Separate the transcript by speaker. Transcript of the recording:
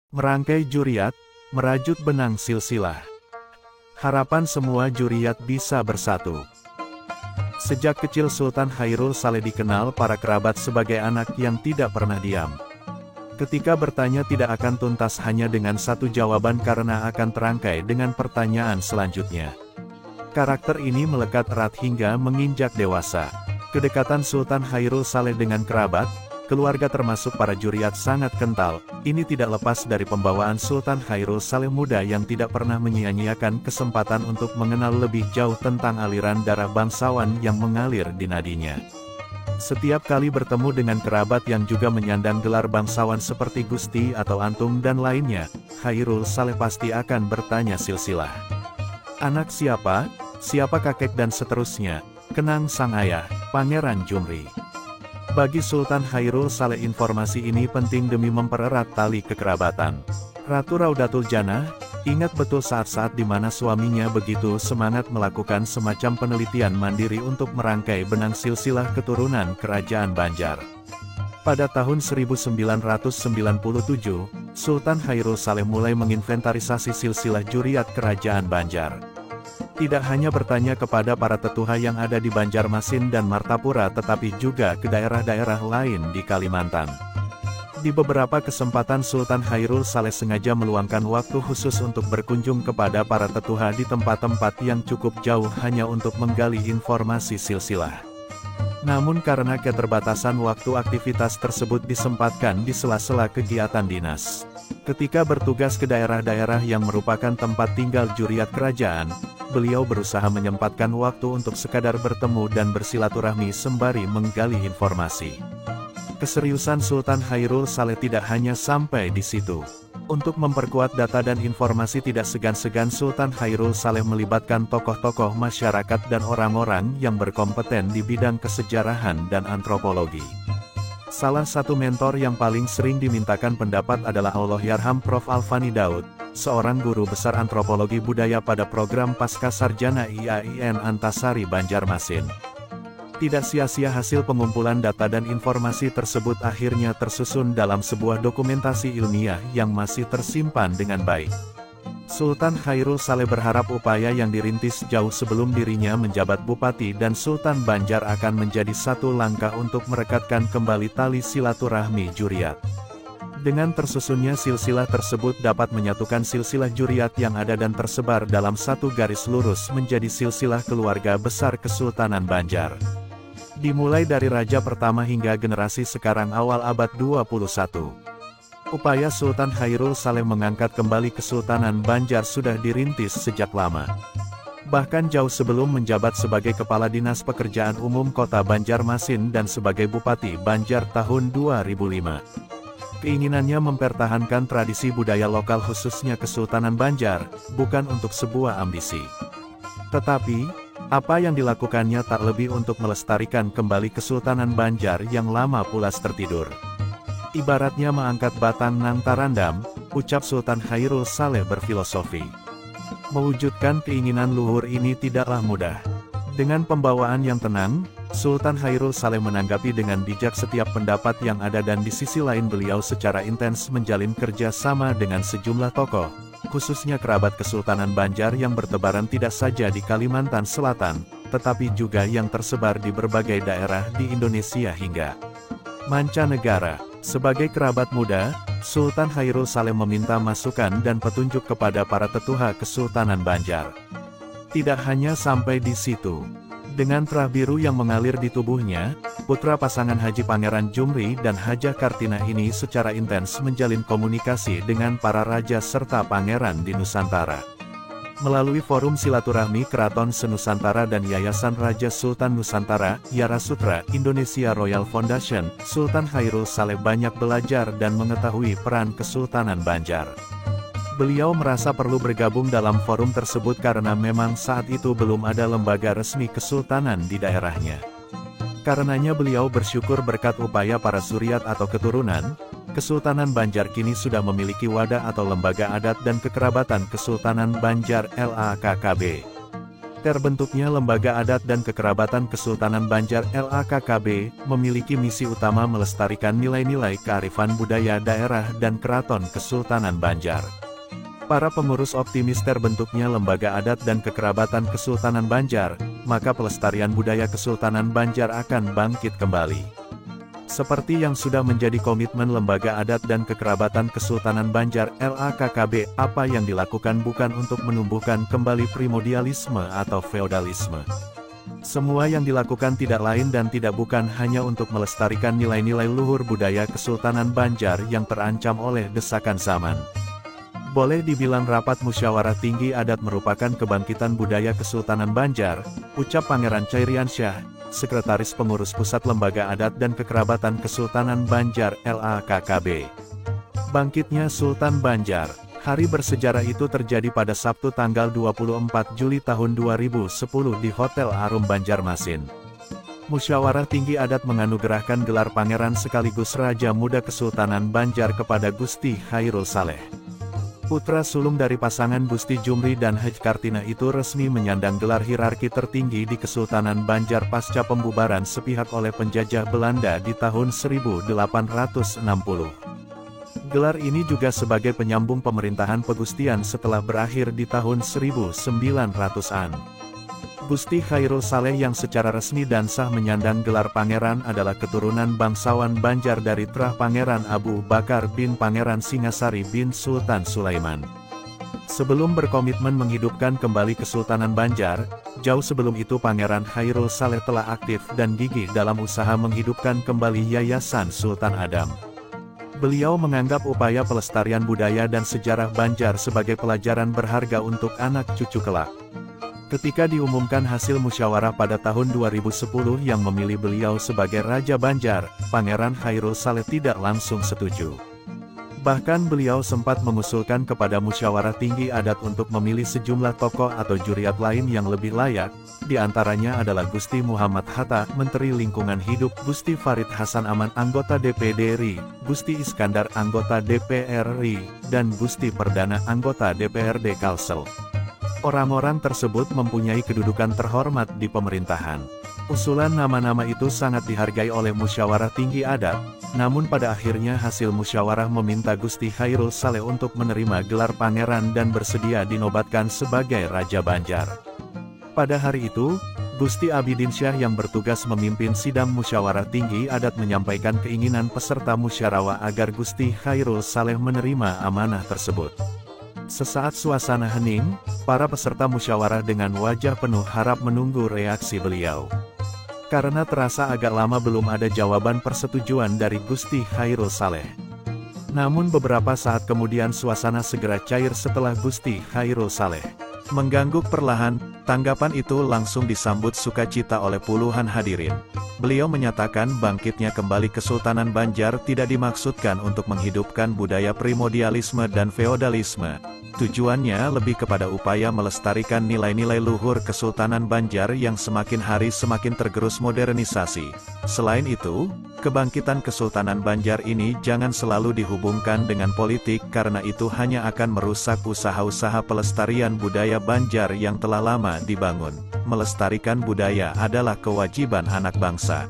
Speaker 1: Merangkai juriat, merajut benang silsilah. Harapan semua juriat bisa bersatu. Sejak kecil Sultan Khairul Saleh dikenal para kerabat sebagai anak yang tidak pernah diam. Ketika bertanya tidak akan tuntas hanya dengan satu jawaban karena akan terangkai dengan pertanyaan selanjutnya. Karakter ini melekat erat hingga menginjak dewasa. Kedekatan Sultan Khairul Saleh dengan kerabat, keluarga termasuk para juriat sangat kental. Ini tidak lepas dari pembawaan Sultan Khairul Saleh muda yang tidak pernah menyia-nyiakan kesempatan untuk mengenal lebih jauh tentang aliran darah bangsawan yang mengalir di nadinya. Setiap kali bertemu dengan kerabat yang juga menyandang gelar bangsawan seperti Gusti atau Antung dan lainnya, Khairul Saleh pasti akan bertanya silsilah. Anak siapa? Siapa kakek dan seterusnya? Kenang sang ayah, Pangeran Jumri. Bagi Sultan Khairul Saleh informasi ini penting demi mempererat tali kekerabatan. Ratu Raudatul Jannah ingat betul saat-saat di mana suaminya begitu semangat melakukan semacam penelitian mandiri untuk merangkai benang silsilah keturunan Kerajaan Banjar. Pada tahun 1997, Sultan Khairul Saleh mulai menginventarisasi silsilah juriat Kerajaan Banjar. Tidak hanya bertanya kepada para tetuha yang ada di Banjarmasin dan Martapura tetapi juga ke daerah-daerah lain di Kalimantan. Di beberapa kesempatan Sultan Khairul Saleh sengaja meluangkan waktu khusus untuk berkunjung kepada para tetuha di tempat-tempat yang cukup jauh hanya untuk menggali informasi silsilah. Namun karena keterbatasan waktu aktivitas tersebut disempatkan di sela-sela kegiatan dinas. Ketika bertugas ke daerah-daerah yang merupakan tempat tinggal juriat kerajaan, beliau berusaha menyempatkan waktu untuk sekadar bertemu dan bersilaturahmi sembari menggali informasi. Keseriusan Sultan Khairul Saleh tidak hanya sampai di situ. Untuk memperkuat data dan informasi tidak segan-segan Sultan Khairul Saleh melibatkan tokoh-tokoh masyarakat dan orang-orang yang berkompeten di bidang kesejarahan dan antropologi. Salah satu mentor yang paling sering dimintakan pendapat adalah Allahyarham Prof. Alfani Daud, seorang guru besar antropologi budaya pada program Pascasarjana IAIN Antasari Banjarmasin. Tidak sia-sia hasil pengumpulan data dan informasi tersebut akhirnya tersusun dalam sebuah dokumentasi ilmiah yang masih tersimpan dengan baik. Sultan Khairul Saleh berharap upaya yang dirintis jauh sebelum dirinya menjabat bupati dan Sultan Banjar akan menjadi satu langkah untuk merekatkan kembali tali silaturahmi juriat. Dengan tersusunnya silsilah tersebut dapat menyatukan silsilah juriat yang ada dan tersebar dalam satu garis lurus menjadi silsilah keluarga besar Kesultanan Banjar. Dimulai dari raja pertama hingga generasi sekarang awal abad 21. Upaya Sultan Khairul Saleh mengangkat kembali Kesultanan Banjar sudah dirintis sejak lama. Bahkan jauh sebelum menjabat sebagai Kepala Dinas Pekerjaan Umum Kota Banjarmasin dan sebagai Bupati Banjar tahun 2005. Keinginannya mempertahankan tradisi budaya lokal khususnya Kesultanan Banjar, bukan untuk sebuah ambisi. Tetapi, apa yang dilakukannya tak lebih untuk melestarikan kembali Kesultanan Banjar yang lama pulas tertidur. Ibaratnya mengangkat batang nang tarandam, ucap Sultan Khairul Saleh berfilosofi. Mewujudkan keinginan luhur ini tidaklah mudah. Dengan pembawaan yang tenang, Sultan Khairul Saleh menanggapi dengan bijak setiap pendapat yang ada dan di sisi lain beliau secara intens menjalin kerja sama dengan sejumlah tokoh, khususnya kerabat Kesultanan Banjar yang bertebaran tidak saja di Kalimantan Selatan, tetapi juga yang tersebar di berbagai daerah di Indonesia hingga mancanegara. Sebagai kerabat muda, Sultan Khairul Saleh meminta masukan dan petunjuk kepada para tetuha Kesultanan Banjar. Tidak hanya sampai di situ. Dengan terah biru yang mengalir di tubuhnya, putra pasangan Haji Pangeran Jumri dan Hajah Kartina ini secara intens menjalin komunikasi dengan para raja serta pangeran di Nusantara. Melalui forum silaturahmi Keraton Senusantara dan Yayasan Raja Sultan Nusantara, Yarasutra, Indonesia Royal Foundation, Sultan Khairul Saleh banyak belajar dan mengetahui peran Kesultanan Banjar. Beliau merasa perlu bergabung dalam forum tersebut karena memang saat itu belum ada lembaga resmi kesultanan di daerahnya. Karenanya beliau bersyukur berkat upaya para zuriat atau keturunan, Kesultanan Banjar kini sudah memiliki wadah atau lembaga adat dan kekerabatan Kesultanan Banjar LAKKB. Terbentuknya Lembaga Adat dan Kekerabatan Kesultanan Banjar LAKKB, memiliki misi utama melestarikan nilai-nilai kearifan budaya daerah dan keraton Kesultanan Banjar. Para pengurus optimis terbentuknya Lembaga Adat dan Kekerabatan Kesultanan Banjar, maka pelestarian budaya Kesultanan Banjar akan bangkit kembali. Seperti yang sudah menjadi komitmen Lembaga Adat dan Kekerabatan Kesultanan Banjar LAKKB, apa yang dilakukan bukan untuk menumbuhkan kembali primordialisme atau feodalisme. Semua yang dilakukan tidak lain dan tidak bukan hanya untuk melestarikan nilai-nilai luhur budaya Kesultanan Banjar yang terancam oleh desakan zaman. Boleh dibilang rapat musyawarah tinggi adat merupakan kebangkitan budaya Kesultanan Banjar, ucap Pangeran Cairiansyah, Sekretaris Pengurus Pusat Lembaga Adat dan Kekerabatan Kesultanan Banjar LAKKB. Bangkitnya Sultan Banjar. Hari bersejarah itu terjadi pada Sabtu tanggal 24 Juli tahun 2010 di Hotel Arum Banjarmasin. Musyawarah Tinggi Adat menganugerahkan gelar Pangeran sekaligus Raja Muda Kesultanan Banjar kepada Gusti Khairul Saleh. Putra sulung dari pasangan Gusti Jumri dan Haj Kartina itu resmi menyandang gelar hierarki tertinggi di Kesultanan Banjar pasca pembubaran sepihak oleh penjajah Belanda di tahun 1860. Gelar ini juga sebagai penyambung pemerintahan Pegustian setelah berakhir di tahun 1900-an. Gusti Khairul Saleh yang secara resmi dan sah menyandang gelar pangeran adalah keturunan bangsawan Banjar dari terah Pangeran Abu Bakar bin Pangeran Singasari bin Sultan Sulaiman. Sebelum berkomitmen menghidupkan kembali Kesultanan Banjar, jauh sebelum itu Pangeran Khairul Saleh telah aktif dan gigih dalam usaha menghidupkan kembali Yayasan Sultan Adam. Beliau menganggap upaya pelestarian budaya dan sejarah Banjar sebagai pelajaran berharga untuk anak cucu kelak. Ketika diumumkan hasil musyawarah pada tahun 2010 yang memilih beliau sebagai Raja Banjar, Pangeran Khairul Saleh tidak langsung setuju. Bahkan beliau sempat mengusulkan kepada musyawarah tinggi adat untuk memilih sejumlah tokoh atau juriat lain yang lebih layak, di antaranya adalah Gusti Muhammad Hatta, Menteri Lingkungan Hidup, Gusti Farid Hasan Aman, anggota DPD RI, Gusti Iskandar, anggota DPR RI, dan Gusti Perdana, anggota DPRD Kalsel. Orang-orang tersebut mempunyai kedudukan terhormat di pemerintahan. Usulan nama-nama itu sangat dihargai oleh musyawarah tinggi adat, namun pada akhirnya hasil musyawarah meminta Gusti Khairul Saleh untuk menerima gelar pangeran dan bersedia dinobatkan sebagai Raja Banjar. Pada hari itu, Gusti Abidin Syah yang bertugas memimpin sidang musyawarah tinggi adat menyampaikan keinginan peserta musyawarah agar Gusti Khairul Saleh menerima amanah tersebut. Sesaat suasana hening, para peserta musyawarah dengan wajah penuh harap menunggu reaksi beliau. Karena terasa agak lama belum ada jawaban persetujuan dari Gusti Khairul Saleh. Namun beberapa saat kemudian suasana segera cair setelah Gusti Khairul Saleh mengangguk perlahan. Tanggapan itu langsung disambut sukacita oleh puluhan hadirin. Beliau menyatakan bangkitnya kembali Kesultanan Banjar tidak dimaksudkan untuk menghidupkan budaya primordialisme dan feodalisme. Tujuannya lebih kepada upaya melestarikan nilai-nilai luhur Kesultanan Banjar yang semakin hari semakin tergerus modernisasi. Selain itu, kebangkitan Kesultanan Banjar ini jangan selalu dihubungkan dengan politik karena itu hanya akan merusak usaha-usaha pelestarian budaya Banjar yang telah lama dibangun. Melestarikan budaya adalah kewajiban anak bangsa.